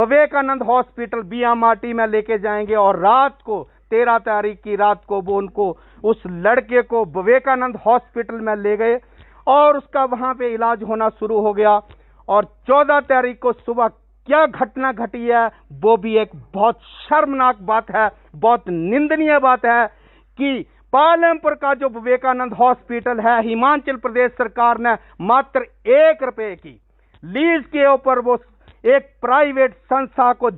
Vivekananda hospital बीएमआरटी में लेके जाएंगे और रात को 13 तारीख की रात को वो उनको उस लड़के को विवेकानंद हॉस्पिटल में ले गए और उसका वहां पे इलाज होना शुरू हो गया। और 14 तारीख को सुबह क्या घटना घटी है वो भी एक बहुत शर्मनाक बात है, बहुत निंदनीय बात है कि पालमपुर का जो विवेकानंद हॉस्पिटल है, हिमाचल प्रदेश सरकार ने मात्र 1 रुपए की लीज के ऊपर वो एक प्राइवेट संस्था को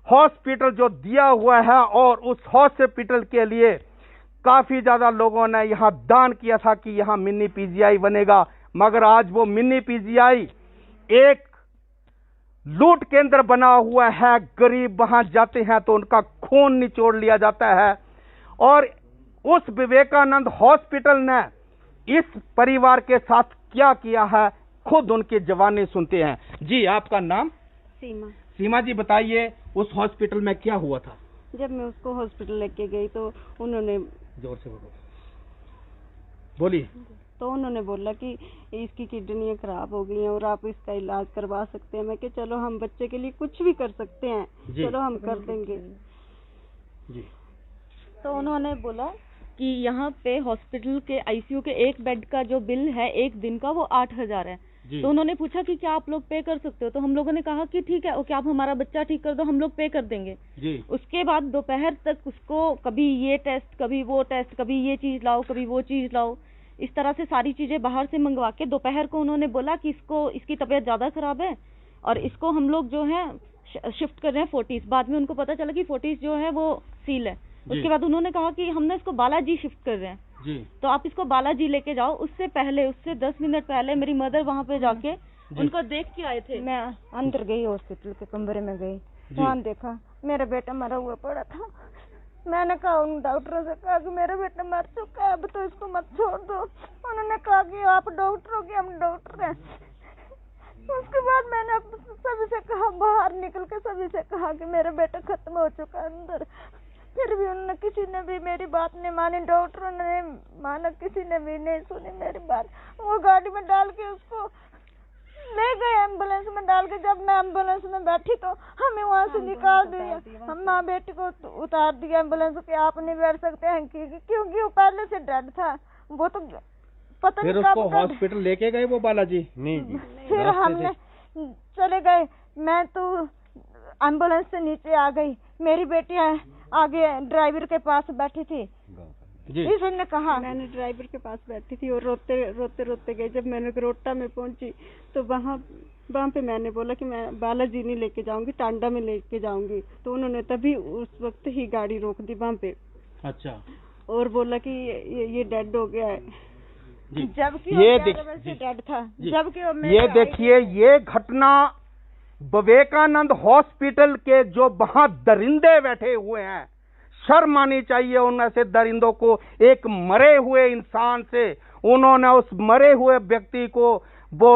हॉस्पिटल जो दिया हुआ है और उस हॉस्पिटल के लिए काफी ज्यादा लोगों ने यहां दान किया था कि यहां मिनी पीजीआई बनेगा, मगर आज वो मिनी पीजीआई एक लूट केंद्र बना हुआ है। गरीब वहां जाते हैं तो उनका खून निचोड़ लिया जाता है। और उस विवेकानंद हॉस्पिटल ने इस परिवार के साथ क्या किया है खुद उनकी जवानी सुनते हैं। जी, आपका नाम? सीमा। सीमा जी, बताइए उस हॉस्पिटल में क्या हुआ था? जब मैं उसको हॉस्पिटल लेके गई तो उन्होंने, जोर से बोलिए। तो उन्होंने बोला कि इसकी किडनियाँ खराब हो गई हैं और आप इसका इलाज करवा सकते हैं। मैं कि चलो हम बच्चे के लिए कुछ भी कर सकते हैं, चलो हम कर देंगे जी। तो उन्होंने बोला कि यहाँ पे हॉस्पिटल के आईसीयू के एक बेड का जो बिल है एक दिन का वो 8,000 है। तो उन्होंने पूछा कि क्या आप लोग पे कर सकते हो, तो हम लोगों ने कहा कि ठीक है, ओके, आप हमारा बच्चा ठीक कर दो, हम लोग पे कर देंगे जी। उसके बाद दोपहर तक उसको कभी ये टेस्ट, कभी वो टेस्ट, कभी ये चीज लाओ, कभी वो चीज लाओ, इस तरह से सारी चीजें बाहर से मंगवा के दोपहर को उन्होंने बोला कि इसकी तबीयत ज्यादा खराब है और इसको हम लोग जो है शिफ्ट कर रहे हैं फोर्टिस। बाद में उनको पता चला कि फोर्टिस जो है वो सील है। उसके बाद उन्होंने कहा कि हमने इसको बालाजी शिफ्ट कर रहे हैं जी। तो आप इसको बालाजी लेके जाओ। उससे 10 मिनट पहले मेरी मदर वहाँ पे जाके उनको देख के आए थे। मैं अंदर गई, हॉस्पिटल के कमरे में गई, वहाँ देखा मेरा बेटा मरा हुआ पड़ा था। मैंने कहा उन डॉक्टरों से कहा कि मेरा बेटा मर चुका है, अब तो इसको मत छोड़ दो। उन्होंने कहा कि आप डॉक्टर हो? कि हम डॉक्टर हैं। उसके बाद मैंने सभी से कहा, बाहर निकल के सभी से कहा कि मेरा बेटा खत्म हो चुका है अंदर। फिर भी उन्होंने, किसी ने भी मेरी बात नहीं मानी, डॉक्टरों ने माना, किसी ने भी नहीं सुनी मेरी बात। वो गाड़ी में डाल के उसको ले गए, एम्बुलेंस में डाल के। जब मैं एम्बुलेंस में बैठी तो हमें वहाँ से निकाल दिया। हम माँ बेटी को उतार दिया एम्बुलेंस के, आप नहीं बैठ सकते हैं क्योंकि वो पहले से डेड था। वो तो पता नहीं कब उसको हॉस्पिटल लेके गए वो बालाजी? नहीं जी। फिर हमने चले गए, मैं तो एम्बुलेंस से नीचे आ गई, मेरी बेटी आगे ड्राइवर के पास बैठी थी जी। इसने कहा, मैंने ड्राइवर के पास बैठी थी और रोते गई। जब मैंने रोहटा में पहुंची तो वहाँ पे मैंने बोला कि मैं बालाजी नहीं लेके जाऊंगी, टांडा में लेके जाऊंगी। तो उन्होंने तभी उस वक्त ही गाड़ी रोक दी वहाँ पे। अच्छा। और बोला कि ये डेड हो गया है, जबकि ये डेड था। जबकि ये देखिए, ये घटना विवेकानंद हॉस्पिटल के जो वहां दरिंदे बैठे हुए हैं, शर्म आनी चाहिए उनमें से दरिंदों को। एक मरे हुए इंसान से उन्होंने उस मरे हुए व्यक्ति को वो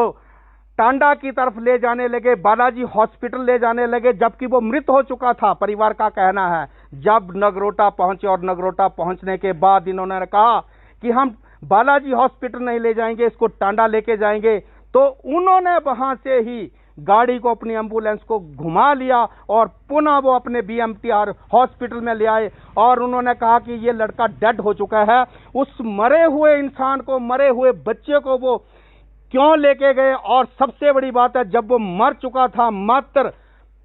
टांडा की तरफ ले जाने लगे, बालाजी हॉस्पिटल ले जाने लगे, जबकि वो मृत हो चुका था, परिवार का कहना है। जब नगरोटा पहुंचे और नगरोटा पहुंचने के बाद इन्होंने कहा कि हम बालाजी हॉस्पिटल नहीं ले जाएंगे, इसको टांडा लेके जाएंगे। तो उन्होंने वहां से ही गाड़ी को, अपनी एम्बुलेंस को घुमा लिया और पुनः वो अपने बीएमटीआर हॉस्पिटल में ले आए और उन्होंने कहा कि ये लड़का डेड हो चुका है। उस मरे हुए इंसान को, मरे हुए बच्चे को वो क्यों लेके गए? और सबसे बड़ी बात है, जब वो मर चुका था मात्र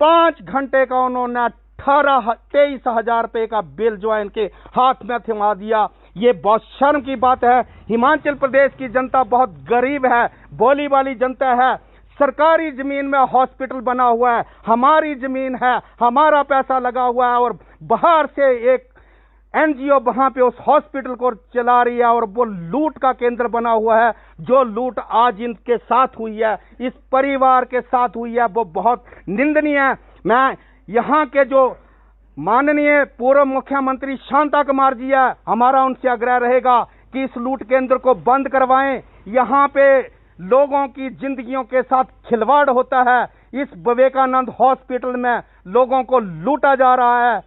5 घंटे का उन्होंने 23,000 रुपए का बिल जो है इनके हाथ में थमा दिया। ये बहुत शर्म की बात है। हिमाचल प्रदेश की जनता बहुत गरीब है, भोली वाली जनता है। सरकारी जमीन में हॉस्पिटल बना हुआ है, हमारी जमीन है, हमारा पैसा लगा हुआ है और बाहर से एक एनजीओ वहां पे उस हॉस्पिटल को चला रही है और वो लूट का केंद्र बना हुआ है। जो लूट आज इनके साथ हुई है, इस परिवार के साथ हुई है, वो बहुत निंदनीय है। मैं यहाँ के जो माननीय पूर्व मुख्यमंत्री शांता कुमार जी है, हमारा उनसे आग्रह रहेगा कि इस लूट केंद्र को बंद करवाएं। यहाँ पे लोगों की जिंदगियों के साथ खिलवाड़ होता है। इस विवेकानंद हॉस्पिटल में लोगों को लूटा जा रहा है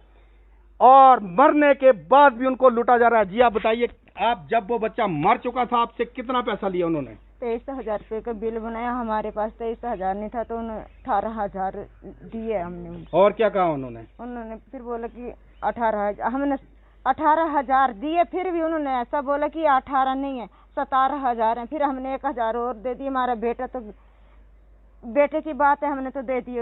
और मरने के बाद भी उनको लूटा जा रहा है। जी, आप बताइए, आप जब वो बच्चा मर चुका था आपसे कितना पैसा लिया उन्होंने? 23,000 रुपये का बिल बनाया, हमारे पास 23,000 नहीं था तो उन्होंने 18,000 दिए हमने उनको। और क्या कहा उन्होंने? उन्होंने फिर बोला कि 18,000, हमने 18,000 दिए, फिर भी उन्होंने ऐसा बोला कि 18 नहीं है 17,000 है। फिर हमने 1,000 और दे दिए। हमारा बेटा तो, बेटे की बात है, हमने तो दे दिए।